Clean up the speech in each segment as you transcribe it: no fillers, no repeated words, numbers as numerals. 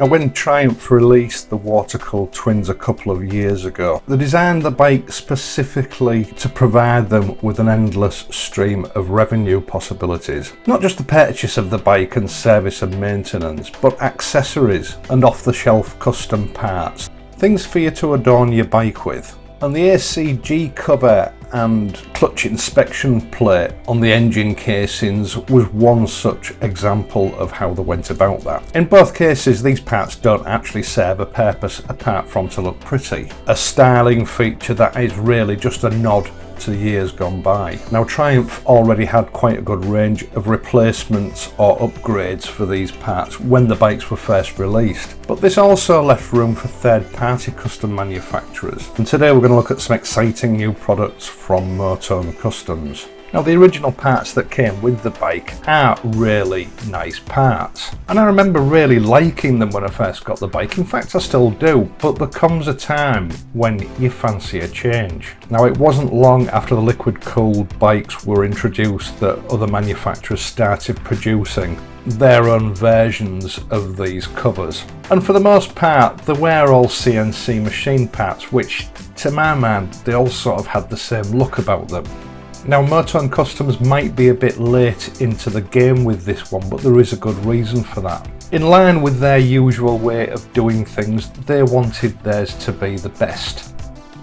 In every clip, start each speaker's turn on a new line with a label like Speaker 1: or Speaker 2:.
Speaker 1: Now, when Triumph released the water-cooled twins a couple of years ago, they designed the bike specifically to provide them with an endless stream of revenue possibilities. Not just the purchase of the bike and service and maintenance, but accessories and off-the-shelf custom parts. Things for you to adorn your bike with. And the ACG cover and clutch inspection plate on the engine casings was one such example of how they went about that. In both cases, these parts don't actually serve a purpose apart from to look pretty. A styling feature that is really just a nod to the years gone by. Now, Triumph already had quite a good range of replacements or upgrades for these parts when the bikes were first released, but this also left room for third-party custom manufacturers. And today we're going to look at some exciting new products from MOTONE Customs. Now, the original parts that came with the bike are really nice parts, and I remember really liking them when I first got the bike. In fact, I still do, but there comes a time when you fancy a change. Now, it wasn't long after the liquid-cooled bikes were introduced that other manufacturers started producing their own versions of these covers, and for the most part they were all CNC machine parts, which to my mind they all sort of had the same look about them. Now, MOTONE Customs might be a bit late into the game with this one, but there is a good reason for that. In line with their usual way of doing things, they wanted theirs to be the best.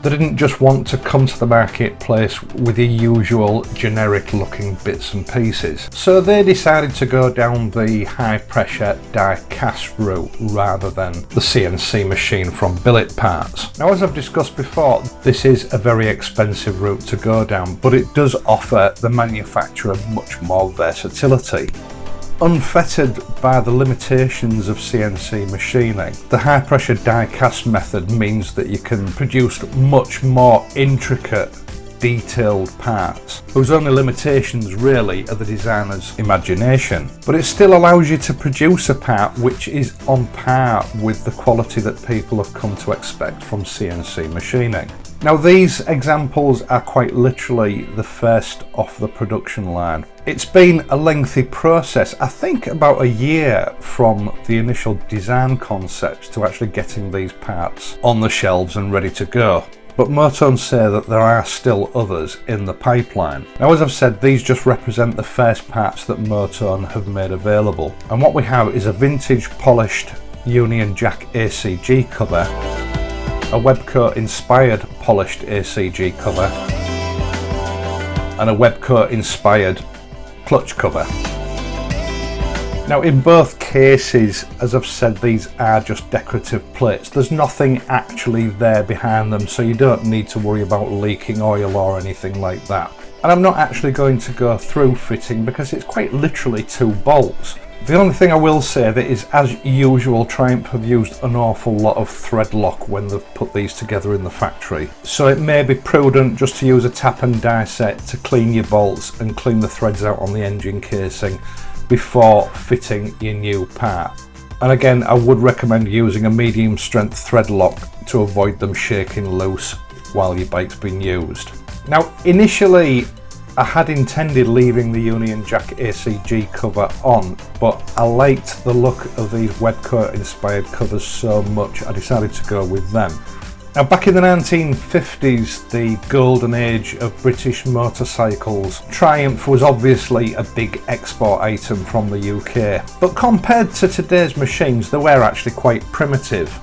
Speaker 1: They didn't just want to come to the marketplace with the usual generic looking bits and pieces. So they decided to go down the high pressure die cast route rather than the CNC machine from billet parts. Now, as I've discussed before, this is a very expensive route to go down, but it does offer the manufacturer much more versatility. Unfettered by the limitations of CNC machining, the high pressure die cast method means that you can produce much more intricate, detailed parts, whose only limitations really are the designer's imagination. But it still allows you to produce a part which is on par with the quality that people have come to expect from CNC machining. Now, these examples are quite literally the first off the production line. It's been a lengthy process, I think about a year from the initial design concept to actually getting these parts on the shelves and ready to go. But MOTONE say that there are still others in the pipeline. Now, as I've said, these just represent the first parts that MOTONE have made available. And what we have is a vintage polished Union Jack ACG cover, a WEBCO inspired polished ACG cover, and a WEBCO inspired clutch cover. Now, in both cases, as I've said, these are just decorative plates. There's nothing actually there behind them, so you don't need to worry about leaking oil or anything like that. And I'm not actually going to go through fitting because it's quite literally 2 bolts. The only thing I will say that is, as usual, Triumph have used an awful lot of thread lock when they've put these together in the factory. So it may be prudent just to use a tap and die set to clean your bolts and clean the threads out on the engine casing before fitting your new part. And again, I would recommend using a medium strength thread lock to avoid them shaking loose while your bike's being used. Now, initially I had intended leaving the Union Jack ACG cover on, but I liked the look of these WEBCO inspired covers so much I decided to go with them. Now, back in the 1950s, the golden age of British motorcycles, Triumph was obviously a big export item from the UK, but compared to today's machines they were actually quite primitive.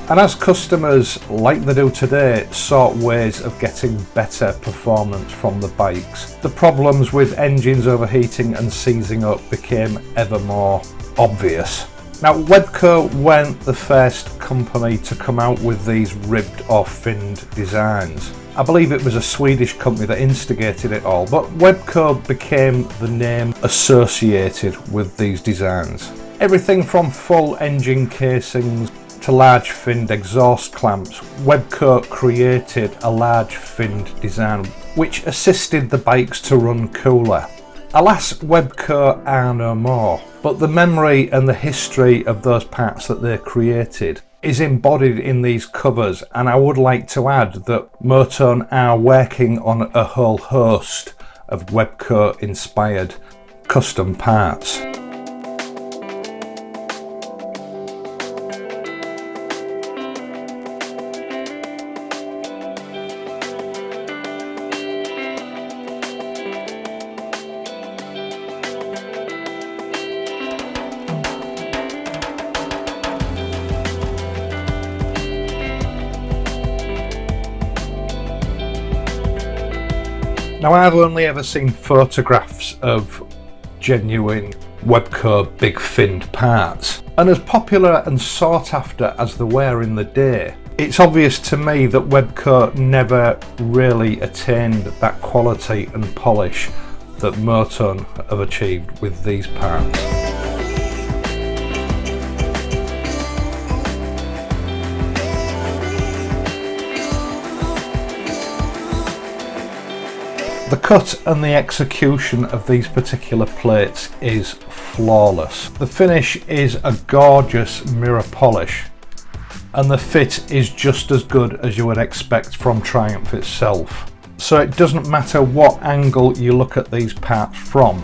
Speaker 1: And as customers, like they do today, sought ways of getting better performance from the bikes, the problems with engines overheating and seizing up became ever more obvious. Now, WEBCO weren't the first company to come out with these ribbed or finned designs. I believe it was a Swedish company that instigated it all, but WEBCO became the name associated with these designs. Everything from full engine casings to large finned exhaust clamps, WEBCO created a large finned design which assisted the bikes to run cooler. Alas, WEBCO are no more, but the memory and the history of those parts that they created is embodied in these covers, and I would like to add that MOTONE are working on a whole host of WEBCO inspired custom parts. Now, I've only ever seen photographs of genuine WEBCO big finned parts, and as popular and sought after as they were in the day, it's obvious to me that WEBCO never really attained that quality and polish that MOTONE have achieved with these parts. The cut and the execution of these particular plates is flawless. The finish is a gorgeous mirror polish, and the fit is just as good as you would expect from Triumph itself. So it doesn't matter what angle you look at these parts from,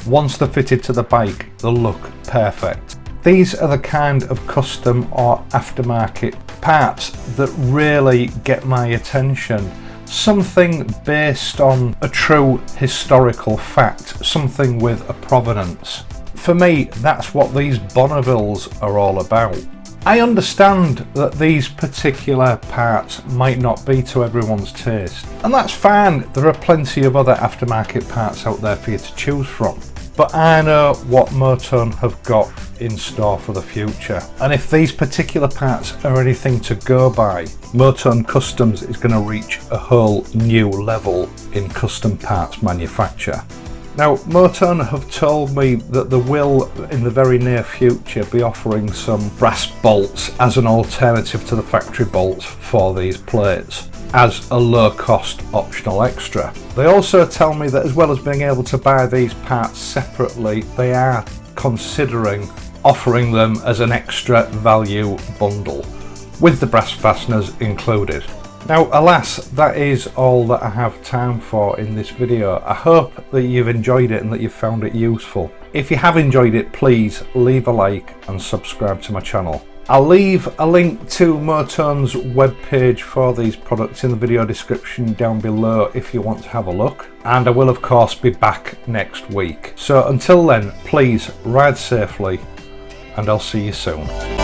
Speaker 1: once they're fitted to the bike, they'll look perfect. These are the kind of custom or aftermarket parts that really get my attention. Something based on a true historical fact, something with a provenance. For me, that's what these Bonnevilles are all about. I understand that these particular parts might not be to everyone's taste, and that's fine. There are plenty of other aftermarket parts out there for you to choose from. But I know what MOTONE have got in store for the future. And if these particular parts are anything to go by, MOTONE Customs is going to reach a whole new level in custom parts manufacture. Now, MOTONE have told me that they will, in the very near future, be offering some brass bolts as an alternative to the factory bolts for these plates, as a low-cost optional extra. They also tell me that as well as being able to buy these parts separately, they are considering offering them as an extra value bundle, with the brass fasteners included. Now, alas, that is all that I have time for in this video. I hope that you've enjoyed it and that you've found it useful. If you have enjoyed it, please leave a like and subscribe to my channel. I'll leave a link to MOTONE's webpage for these products in the video description down below if you want to have a look. And I will of course be back next week. So until then, please ride safely, and I'll see you soon.